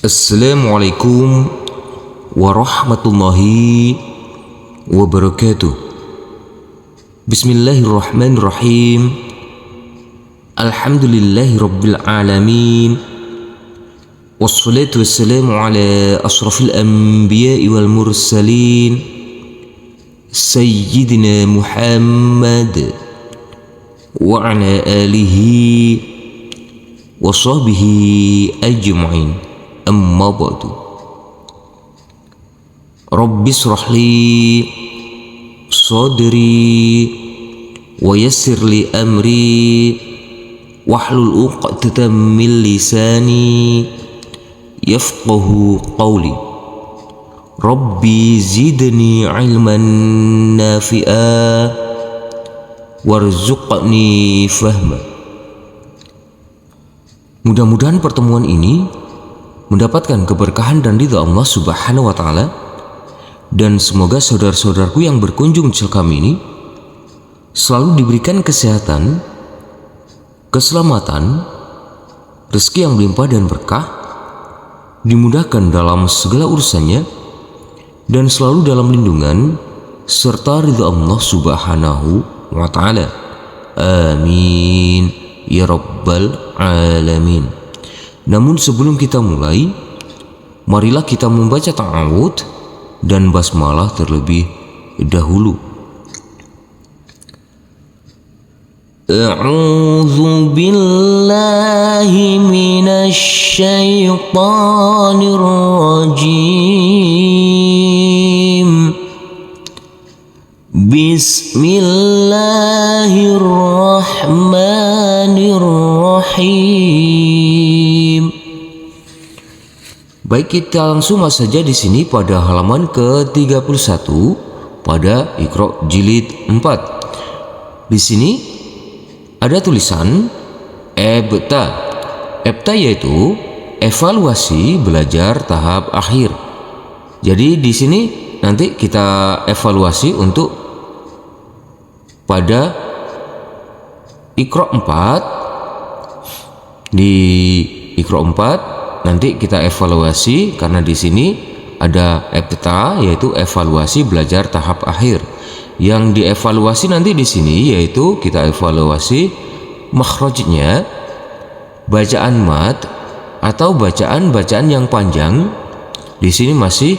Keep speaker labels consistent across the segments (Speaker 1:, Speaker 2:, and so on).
Speaker 1: Assalamualaikum warahmatullahi wabarakatuh. Bismillahirrahmanirrahim. Alhamdulillahi rabbil alamin. Wassalatu wassalamu ala asrafil anbiya'i wal mursalin Sayyidina Muhammad wa ala alihi wa sahbihi ajma'in. Amma ba'du. Rabbi shrahli sadri wa yassir li amri wahlul 'uqdatam min lisani yafqahu qawli. Rabbi zidni ilman nafi'a warzuqni fahma. Mudah-mudahan pertemuan ini mendapatkan keberkahan dan ridha Allah Subhanahu wa Ta'ala, dan semoga saudara-saudaraku yang berkunjung di kami ini selalu diberikan kesehatan, keselamatan, rezeki yang melimpah dan berkah, dimudahkan dalam segala urusannya, dan selalu dalam lindungan serta ridha Allah Subhanahu wa Ta'ala. Amin ya rabbal alamin. Namun sebelum kita mulai, marilah kita membaca ta'awudz dan basmalah terlebih dahulu. A'udzu billahi minasy syaithanir rajim. Bismillahirrahmanirrahim. Baik, kita langsung masuk saja di sini pada halaman ke-31 pada Iqra jilid 4. Di sini ada tulisan EBTA. EBTA yaitu evaluasi belajar tahap akhir. Jadi di sini nanti kita evaluasi untuk pada Iqra 4. Di Iqra 4 nanti kita evaluasi karena di sini ada EBTA yaitu evaluasi belajar tahap akhir. Yang dievaluasi nanti di sini yaitu kita evaluasi makhrajnya, bacaan mat atau bacaan-bacaan yang panjang. Di sini masih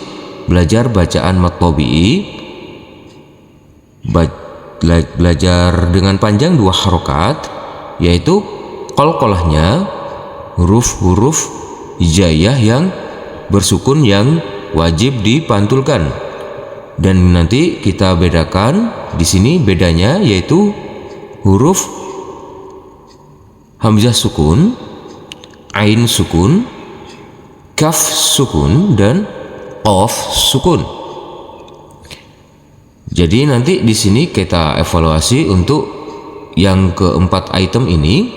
Speaker 1: belajar bacaan mat tabi'i, belajar dengan panjang 2 harokat, yaitu qalqalahnya, huruf-huruf hijaiyah yang bersukun yang wajib dipantulkan. Dan nanti kita bedakan di sini bedanya yaitu huruf hamzah sukun, ain sukun, kaf sukun, dan qaf sukun. Jadi nanti di sini kita evaluasi untuk yang keempat item ini,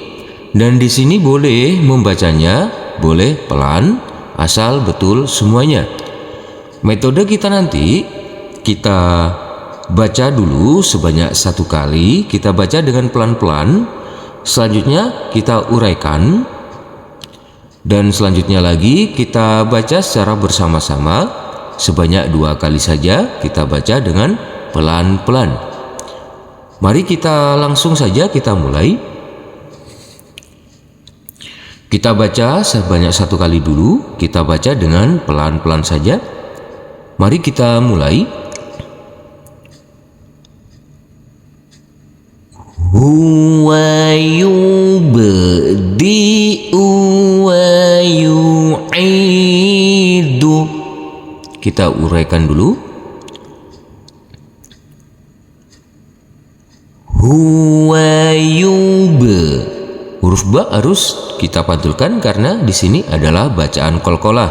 Speaker 1: dan di sini boleh membacanya boleh pelan asal betul semuanya. Metode kita nanti kita baca dulu sebanyak 1 kali, kita baca dengan pelan-pelan, selanjutnya kita uraikan, dan selanjutnya lagi kita baca secara bersama-sama sebanyak 2 kali saja, kita baca dengan pelan-pelan. Mari kita langsung saja kita mulai. Kita baca sebanyak 1 kali dulu, kita baca dengan pelan-pelan saja. Mari kita mulai. Huwa yubdi'u wa yu'idu. Kita uraikan dulu. Huwa yubdi'u. Huruf ba harus kita pantulkan karena di sini adalah bacaan qalqalah.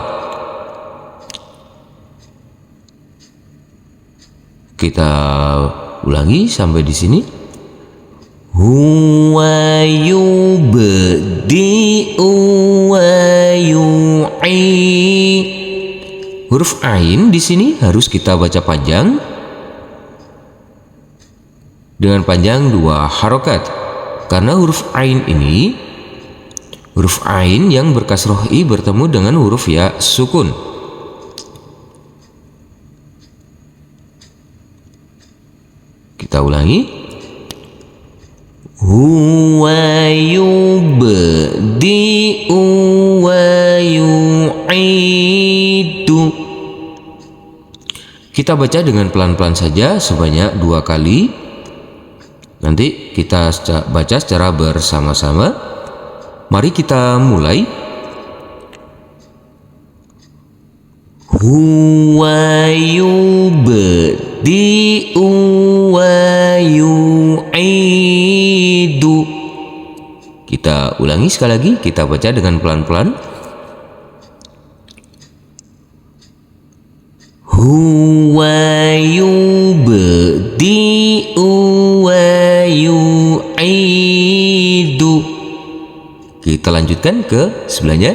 Speaker 1: Kita ulangi sampai di sini. Huwa yubdi'u wa yu'id. Huruf ain di sini harus kita baca panjang dengan panjang 2 harokat. Karena huruf ain ini Huruf ain yang berkasroh i bertemu dengan huruf ya sukun. Kita ulangi. Huwa yubdi'u wa yu'idu. Kita baca dengan pelan-pelan saja sebanyak 2 kali. Nanti kita baca secara bersama-sama. Mari kita mulai. Huwa yubdi'u wa yu'idu. Kita ulangi sekali lagi, kita baca dengan pelan-pelan. Huwa yubdi'u wa yu'idu. Kita lanjutkan ke sebelahnya.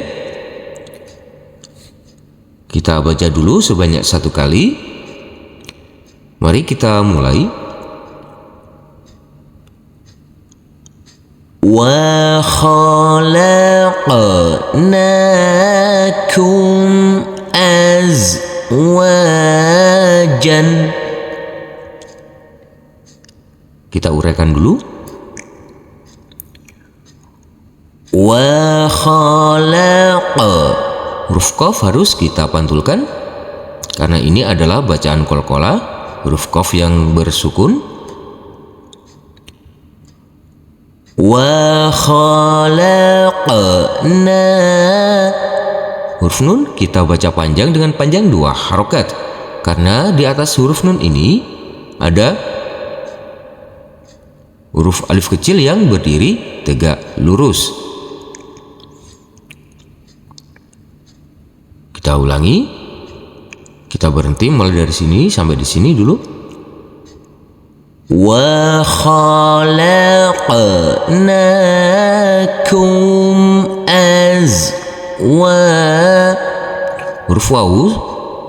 Speaker 1: Kita baca dulu sebanyak 1 kali. Mari kita mulai. Wa khalaqnakum azwajan. Kita uraikan dulu. Wa khalaqa. Huruf qaf harus kita pantulkan karena ini adalah bacaan qalqalah, huruf qaf yang bersukun. Wa khalaqna. Huruf nun kita baca panjang dengan panjang 2 harokat karena di atas huruf nun ini ada huruf alif kecil yang berdiri tegak lurus. Kita ulangi. Kita berhenti mulai dari sini sampai di sini dulu. Wa khalaqnakum huruf wawu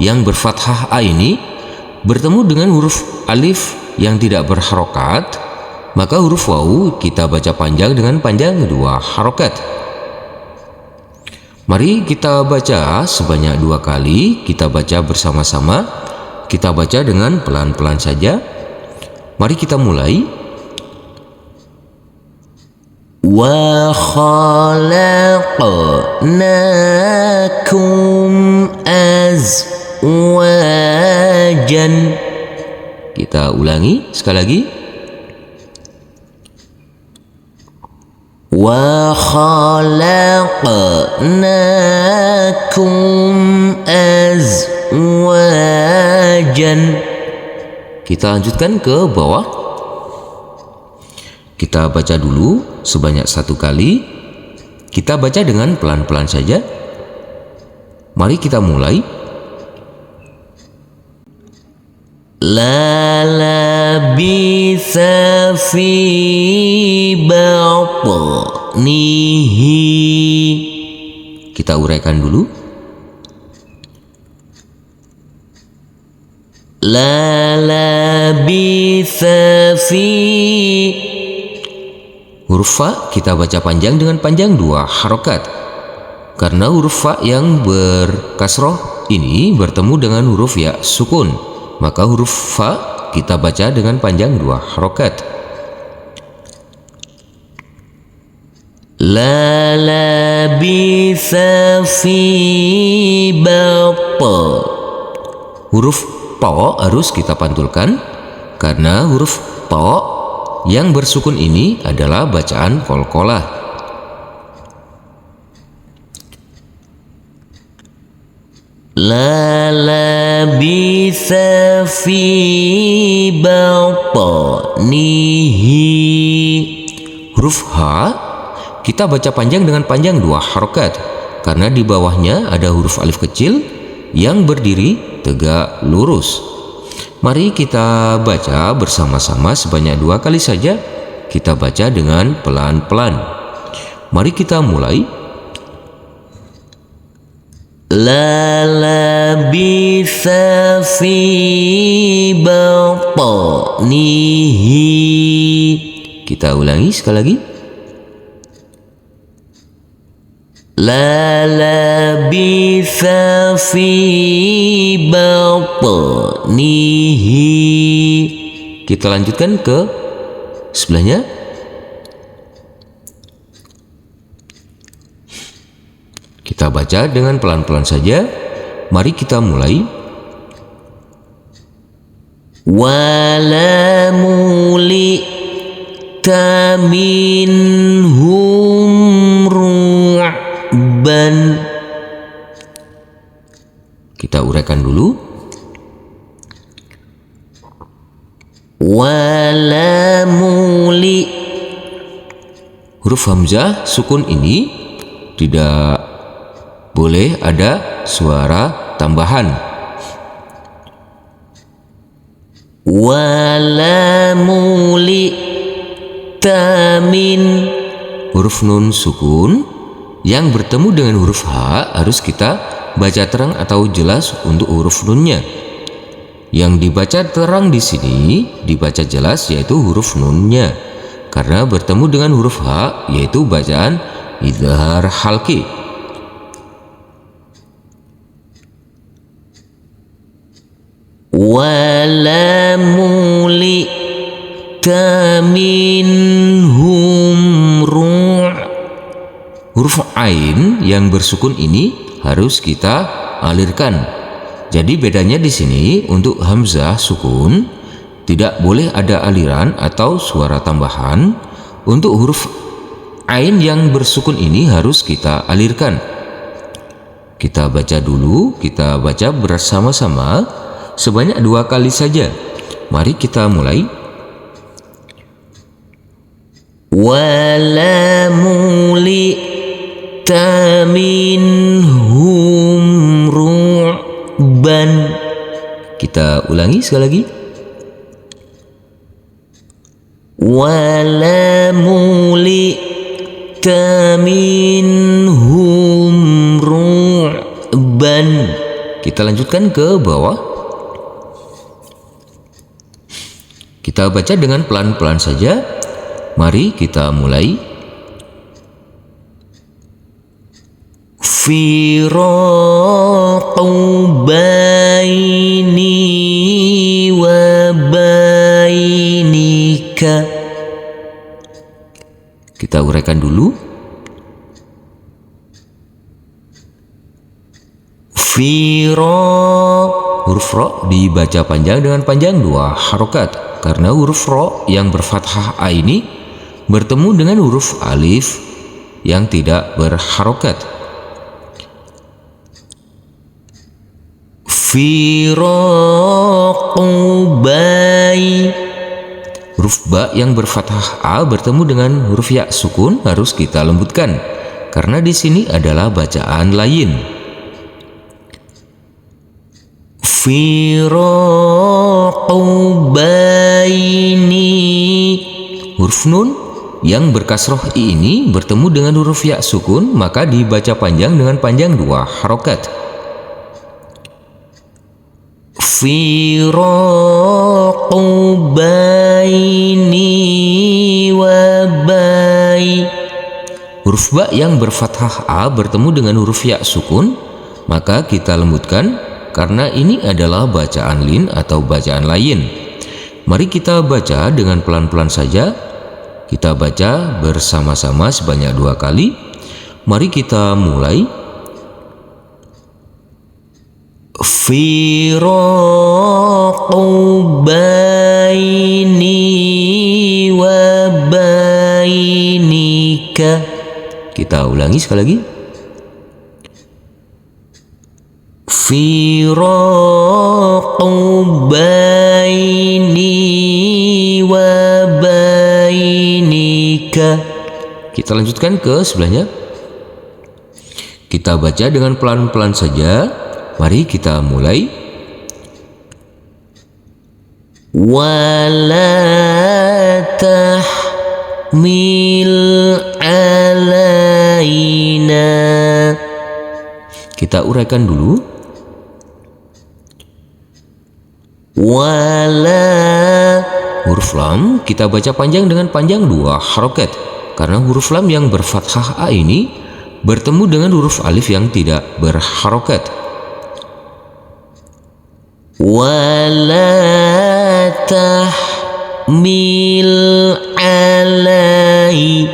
Speaker 1: yang berfathah a ini bertemu dengan huruf alif yang tidak berharokat, maka huruf wawu kita baca panjang dengan panjang 2 harokat. Mari kita baca sebanyak 2 kali. Kita baca bersama-sama. Kita baca dengan pelan-pelan saja. Mari kita mulai. Wa khalaqnakum azwajan. Kita ulangi sekali lagi. Wa khalaqnakum azwajan. Kita lanjutkan ke bawah. Kita baca dulu sebanyak 1 kali. Kita baca dengan pelan-pelan saja. Mari kita mulai. La labitha fi batnihi. Kita uraikan dulu. La labitha fi. Huruf fa kita baca panjang dengan panjang 2 harokat karena huruf fa yang berkasroh ini bertemu dengan huruf ya sukun, maka huruf fa kita baca dengan panjang 2 harokat. La labitha fi batnihi. Huruf po harus kita pantulkan karena huruf po yang bersukun ini adalah bacaan qalqalah. La labitha fi batnihi. Huruf H kita baca panjang dengan panjang 2 harokat karena di bawahnya ada huruf alif kecil yang berdiri tegak lurus. Mari kita baca bersama-sama sebanyak 2 kali saja. Kita baca dengan pelan-pelan. Mari kita mulai. La labitha fi batnihi. Kita ulangi sekali lagi. La labitha fi batnihi. Kita lanjutkan ke sebelahnya. Kita baca dengan pelan-pelan saja. Mari kita mulai. Wala mulita minhum ru'ban. Kita uraikan dulu. Wala muli. Huruf hamzah sukun ini tidak boleh ada suara tambahan. Wala muli tamin. Huruf nun sukun yang bertemu dengan huruf H harus kita baca terang atau jelas untuk huruf nunnya. Yang dibaca terang di sini dibaca jelas yaitu huruf nunnya, karena bertemu dengan huruf H yaitu bacaan idhar halqi. Wala mulita minhum ru'. Huruf ain yang bersukun ini harus kita alirkan. Jadi bedanya di sini untuk hamzah sukun tidak boleh ada aliran atau suara tambahan. Untuk huruf ain yang bersukun ini harus kita alirkan. Kita baca dulu, kita baca bersama-sama sebanyak 2 kali saja. Mari kita mulai. Wala mulita minhum ru'ban. Kita ulangi sekali lagi. Wala mulita minhum ru'ban. Kita lanjutkan ke bawah. Kita baca dengan pelan-pelan saja. Mari kita mulai. Firaqu baini wa bainika. Kita uraikan dulu. Huruf ro dibaca panjang dengan panjang 2 harokat, karena huruf ro yang berfathah a ini bertemu dengan huruf alif yang tidak berharokat. Firaqu bai. Huruf ba yang berfathah a bertemu dengan huruf ya sukun harus kita lembutkan, karena di sini adalah bacaan lain. Firaqu baini. Huruf nun yang berkasroh i ini bertemu dengan huruf ya sukun, maka dibaca panjang dengan panjang 2 harokat. Firaqu baini wa bai. Huruf ba yang berfathah a bertemu dengan huruf ya sukun, maka kita lembutkan, karena ini adalah bacaan lin atau bacaan lain. Mari kita baca dengan pelan-pelan saja. Kita baca bersama-sama sebanyak 2 kali. Mari kita mulai. Firaqu baini wa bainika. Kita ulangi sekali lagi. Firaqu baini wa bainika. Kita lanjutkan ke sebelahnya. Kita baca dengan pelan-pelan saja. Mari kita mulai. Wala tahmil alaina. Kita uraikan dulu. Wala. Huruf lam kita baca panjang dengan panjang 2 harokat, karena huruf lam yang berfathah a ini bertemu dengan huruf alif yang tidak berharokat.
Speaker 2: Wala tahmil alai.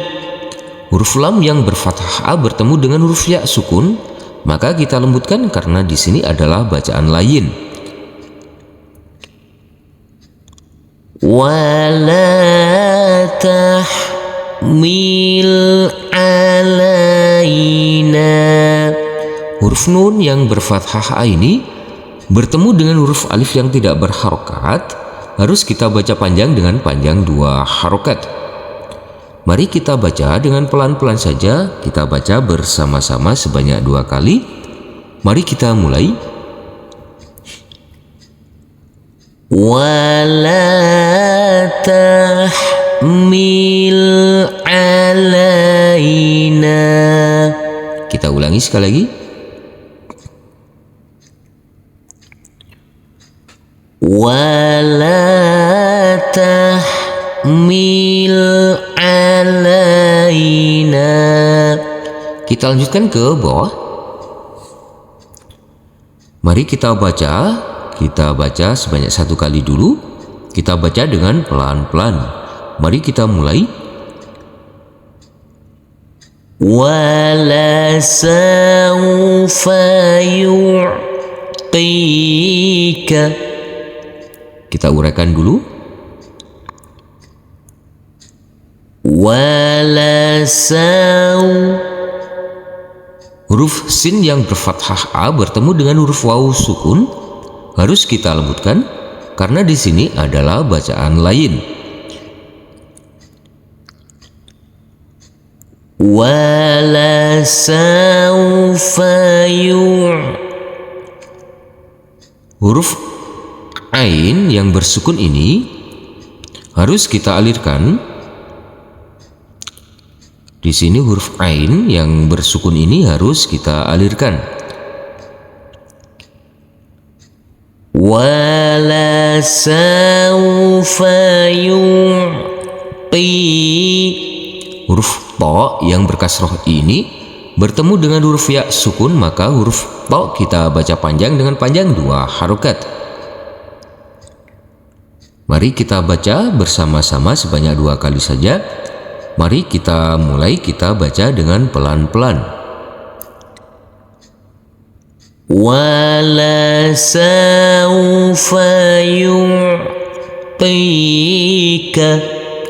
Speaker 1: Huruf lam yang berfathah A bertemu dengan huruf ya sukun, maka kita lembutkan karena di sini adalah bacaan layin.
Speaker 2: Wala tahmil alaina.
Speaker 1: Huruf nun yang berfathah A ini bertemu dengan huruf alif yang tidak berharokat, harus kita baca panjang dengan panjang 2 harokat. Mari kita baca dengan pelan-pelan saja, kita baca bersama-sama sebanyak 2 kali. Mari kita mulai.
Speaker 2: Wala tahmil alaina.
Speaker 1: Kita ulangi sekali lagi.
Speaker 2: Wala tahmil alaina.
Speaker 1: Kita lanjutkan ke bawah. Mari kita baca sebanyak 1 kali dulu. Kita baca dengan pelan-pelan. Mari kita mulai.
Speaker 2: Wala sawfa yu'tika.
Speaker 1: Kita uraikan dulu.
Speaker 2: Wala
Speaker 1: Huruf sin yang berfathah A bertemu dengan huruf waw sukun, harus kita lembutkan karena di sini adalah bacaan lain.
Speaker 2: Wala sawfa
Speaker 1: Huruf ain yang bersukun ini harus kita alirkan. Di sini huruf ain yang bersukun ini harus kita alirkan.
Speaker 2: Wala sawfa yu'ti.
Speaker 1: Huruf to yang berkasroh ini bertemu dengan huruf ya sukun, maka huruf to kita baca panjang dengan panjang 2 harokat. Mari kita baca bersama-sama sebanyak 2 kali saja. Mari kita mulai, kita baca dengan pelan-pelan.
Speaker 2: Wala sawfa yu'tika.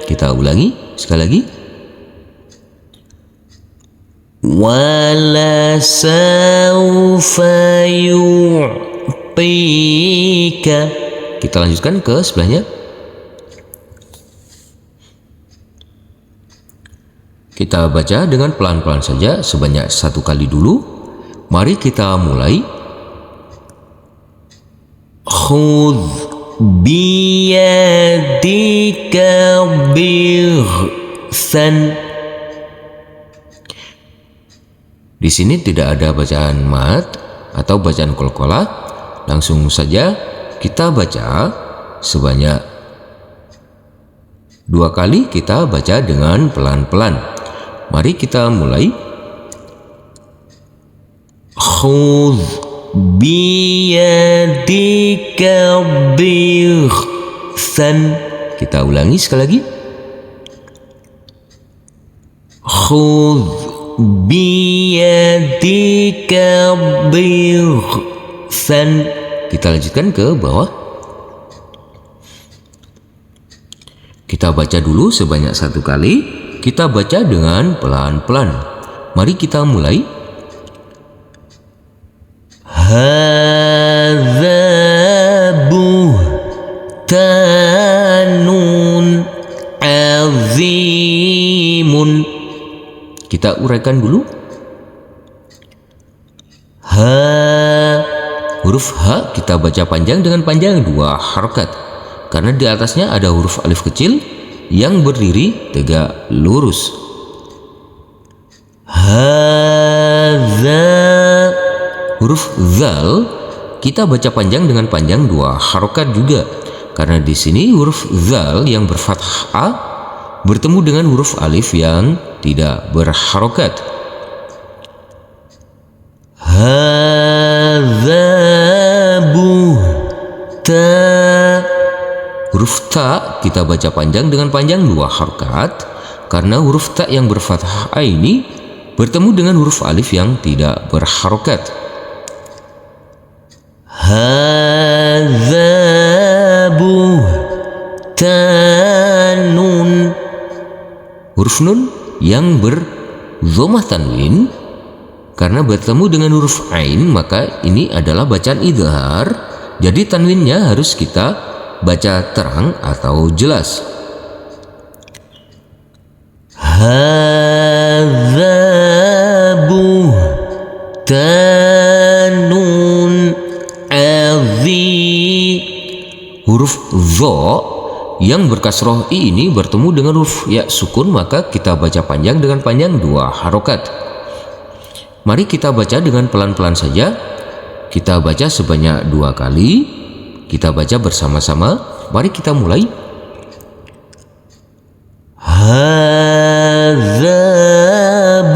Speaker 1: Kita ulangi sekali lagi.
Speaker 2: Wala sawfa yu'tika.
Speaker 1: Kita lanjutkan ke sebelahnya. Kita baca dengan pelan-pelan saja sebanyak 1 kali dulu. Mari kita mulai.
Speaker 2: Khudh biyadika bighsan.
Speaker 1: Di sini tidak ada bacaan mat atau bacaan qalqalah. Langsung saja kita baca sebanyak 2 kali, kita baca dengan pelan-pelan. Mari kita mulai.
Speaker 2: Khudh biyadika bighsan.
Speaker 1: Kita ulangi sekali lagi.
Speaker 2: Khudh biyadika bighsan.
Speaker 1: Kita lanjutkan ke bawah. Kita baca dulu sebanyak 1 kali. Kita baca dengan pelan-pelan. Mari kita mulai.
Speaker 2: Hadza buhtanun azimun.
Speaker 1: Kita uraikan dulu. Huruf H kita baca panjang dengan panjang 2 harokat. Karena di atasnya ada huruf alif kecil yang berdiri tegak lurus.
Speaker 2: Hadza.
Speaker 1: Huruf zal kita baca panjang dengan panjang 2 harokat juga. Karena di sini huruf zal yang berfathah A bertemu dengan huruf alif yang tidak berharokat.
Speaker 2: Hadza buhtan.
Speaker 1: Huruf ta kita baca panjang dengan panjang 2 harokat karena huruf ta yang berfathah a ini bertemu dengan huruf alif yang tidak berharokat.
Speaker 2: Hadza buhtanun.
Speaker 1: Huruf nun yang berdhammah tanwin karena bertemu dengan huruf ain, maka ini adalah bacaan idhar. Jadi tanwinnya harus kita baca terang atau jelas.
Speaker 2: Hadza buhtanun azim.
Speaker 1: Huruf dha yang berkasroh i ini bertemu dengan huruf ya sukun, maka kita baca panjang dengan panjang 2 harokat. Mari kita baca dengan pelan-pelan saja. Kita baca sebanyak 2 kali. Kita baca bersama-sama. Mari kita mulai.
Speaker 2: Hadza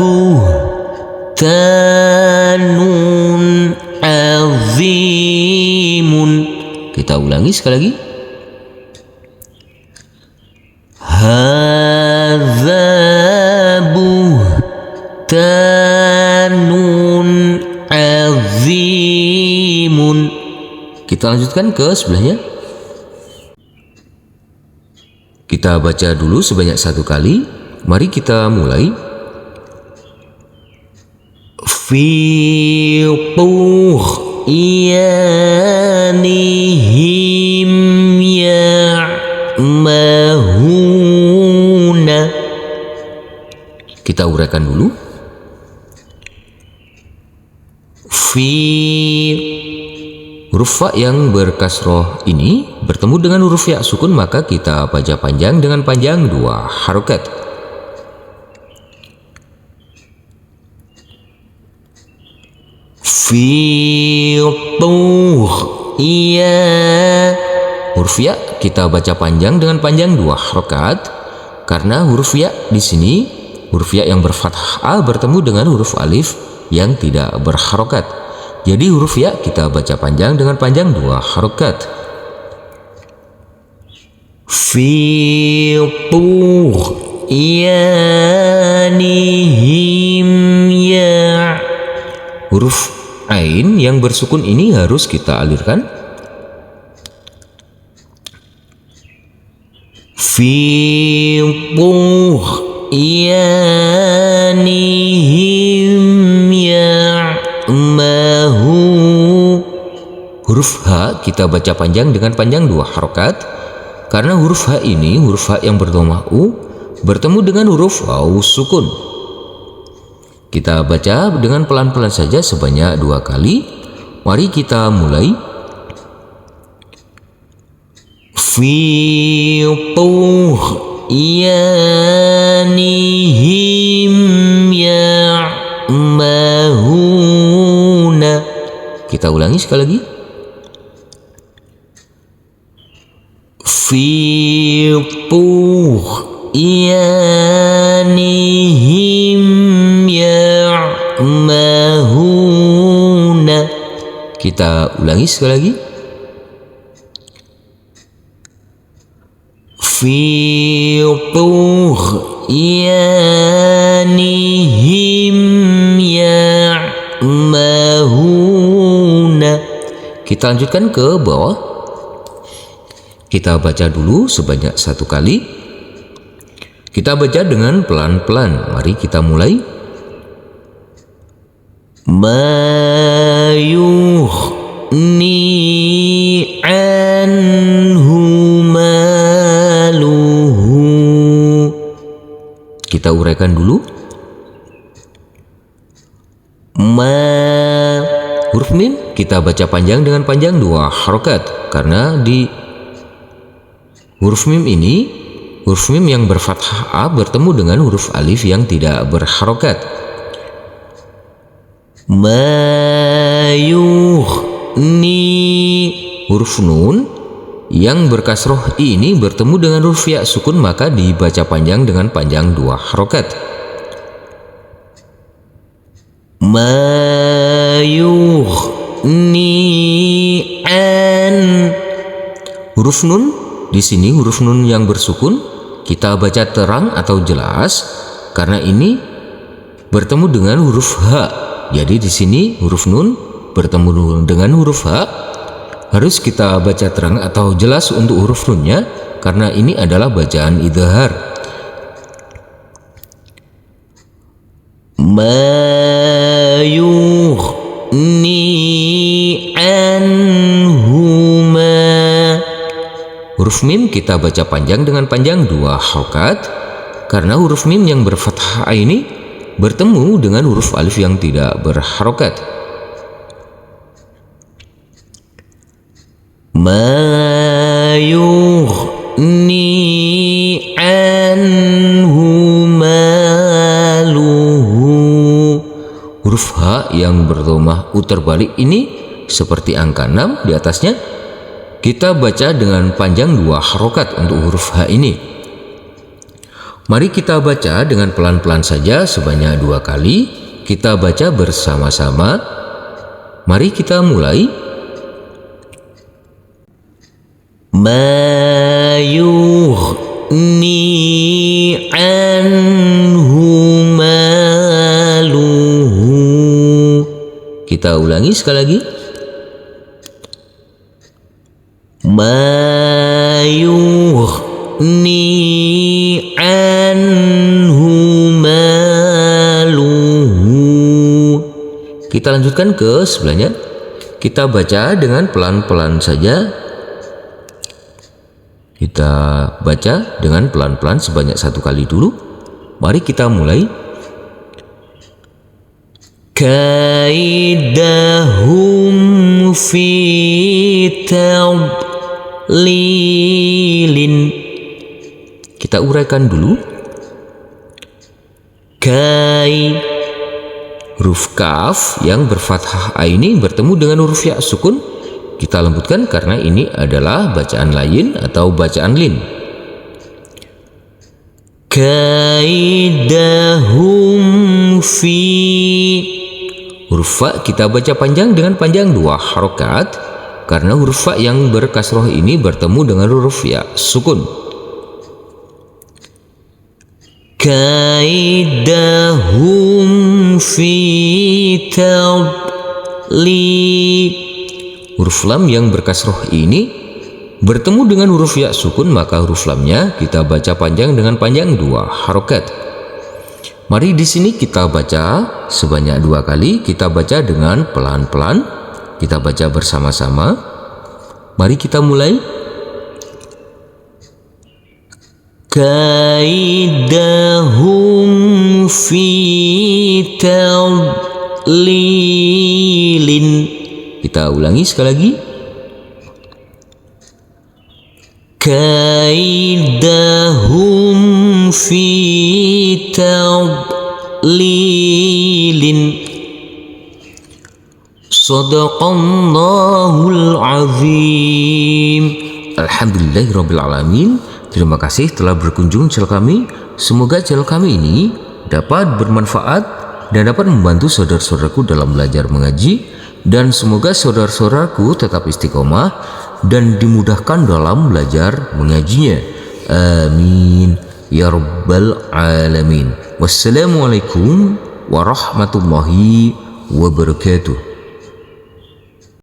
Speaker 2: buhtanun azimun.
Speaker 1: Kita ulangi sekali lagi.
Speaker 2: Hadza buhtanun azimun.
Speaker 1: Kita lanjutkan ke sebelahnya. Kita baca dulu sebanyak 1 kali. Mari kita mulai.
Speaker 2: Fi tughyanihim ya'mahuna.
Speaker 1: Kita uraikan dulu. Huruf fa yang berkasroh ini bertemu dengan huruf ya sukun, maka kita baca panjang dengan panjang 2 harokat.
Speaker 2: Fi tughyan.
Speaker 1: Huruf ya kita baca panjang dengan panjang 2 harokat karena huruf ya di sini, huruf ya yang berfathah a bertemu dengan huruf alif yang tidak berharokat. Jadi huruf ya kita baca panjang dengan panjang 2 harokat.
Speaker 2: Fi tughyanihim ya.
Speaker 1: Huruf ain yang bersukun ini harus kita alirkan.
Speaker 2: Fi tughyanihim ya'mahu.
Speaker 1: Huruf H kita baca panjang dengan panjang 2 harokat karena huruf H ini, huruf H yang berdhammah U bertemu dengan huruf waw sukun. Kita baca dengan pelan-pelan saja sebanyak 2 kali. Mari kita mulai.
Speaker 2: Fi tughyanihim ya'mahuna.
Speaker 1: Kita ulangi sekali lagi.
Speaker 2: Fi tughyanihim ya'mahuna.
Speaker 1: Kita ulangi sekali lagi.
Speaker 2: Fi tughyanihim ya'mahuna.
Speaker 1: Kita lanjutkan ke bawah. Kita baca dulu sebanyak 1 kali. Kita baca dengan pelan-pelan. Mari kita mulai.
Speaker 2: Ma yughni anhu maluhu.
Speaker 1: Kita uraikan dulu. Huruf mim kita baca panjang dengan panjang 2 harokat karena di huruf mim ini, huruf mim yang berfathah a bertemu dengan huruf alif yang tidak berharokat.
Speaker 2: Ma yughni.
Speaker 1: Huruf nun yang berkasroh i ini bertemu dengan huruf ya sukun, maka dibaca panjang dengan panjang 2 harokat.
Speaker 2: Ma yughni an.
Speaker 1: Huruf nun di sini huruf nun yang bersukun kita baca terang atau jelas karena ini bertemu dengan huruf H. Jadi di sini huruf nun bertemu dengan huruf H harus kita baca terang atau jelas untuk huruf nunnya karena ini adalah bacaan idhar.
Speaker 2: Ma yughni anhuma.
Speaker 1: Huruf mim kita baca panjang dengan panjang 2 harokat karena huruf mim yang berfathah ini bertemu dengan huruf alif yang tidak berharokat.
Speaker 2: Ma yughni anhu maluhu.
Speaker 1: Huruf H yang berdhamah terbalik ini seperti angka 6 di atasnya kita baca dengan panjang 2 harokat untuk huruf H ini. Mari kita baca dengan pelan-pelan saja sebanyak 2 kali. Kita baca bersama-sama. Mari kita mulai.
Speaker 2: Ma yughni anhu maluhu.
Speaker 1: Kita ulangi sekali lagi.
Speaker 2: Ma yughni anhu maluhu.
Speaker 1: Kita lanjutkan ke sebelahnya. Kita baca dengan pelan-pelan saja. Kita baca dengan pelan-pelan sebanyak 1 kali dulu. Mari kita mulai.
Speaker 2: Kaidahum fi tadlilin.
Speaker 1: Kita uraikan dulu.
Speaker 2: Kai.
Speaker 1: Huruf kaf yang berfathah A ini bertemu dengan huruf ya sukun. Kita lembutkan karena ini adalah bacaan layin atau bacaan lin.
Speaker 2: Kaidahum fi.
Speaker 1: Huruf fa kita baca panjang dengan panjang 2 harokat karena huruf fa yang berkasroh ini bertemu dengan huruf ya sukun.
Speaker 2: Kaidahum fi tadlilin.
Speaker 1: Huruf lam yang berkasroh ini bertemu dengan huruf ya sukun, maka huruf lamnya kita baca panjang dengan panjang 2 harokat. Mari di sini kita baca sebanyak 2 kali. Kita baca dengan pelan-pelan. Kita baca bersama-sama. Mari kita mulai.
Speaker 2: Kaidahum fi tadlilin.
Speaker 1: Kita ulangi sekali lagi.
Speaker 2: Kaidahum fi tadlilin. Shadaqallahul azim.
Speaker 1: Alhamdulillahirabbil alamin. Terima kasih telah berkunjung channel kami. Semoga channel kami ini dapat bermanfaat dan dapat membantu saudara-saudaraku dalam belajar mengaji. Dan semoga saudara-saudaraku tetap istiqomah dan dimudahkan dalam belajar mengajinya. Amin ya rabbal alamin. Wassalamualaikum warahmatullahi wabarakatuh.